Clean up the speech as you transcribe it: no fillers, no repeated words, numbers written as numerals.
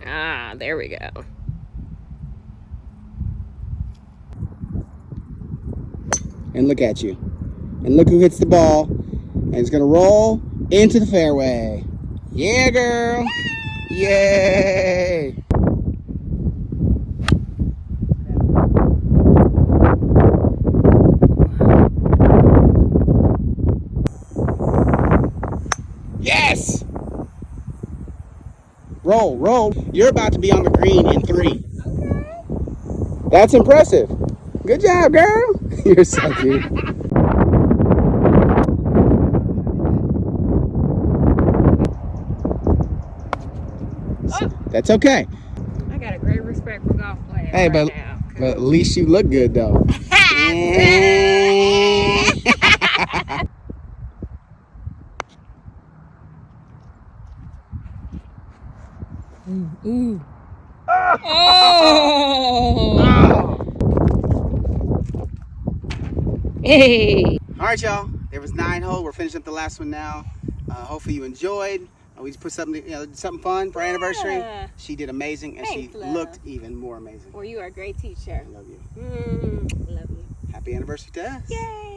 Ah, there we go. And look at you. And look who hits the ball. And it's going to roll into the fairway. Yeah, girl. Yay. Yes. Roll, roll. You're about to be on the green in 3. Okay. That's impressive. Good job, girl. You're so cute. That's okay. I got a great respect for golf playing Hey, right now. but at least you look good, though. Ooh. Oh! Hey! All right, y'all. There was 9 holes. We're finishing up the last one now. Hopefully you enjoyed. We just put something, something fun for our anniversary. She did amazing, and Thanks, she love. looked even more amazing. Well, you are a great teacher. I love you. Love you. Happy anniversary to us. Yay!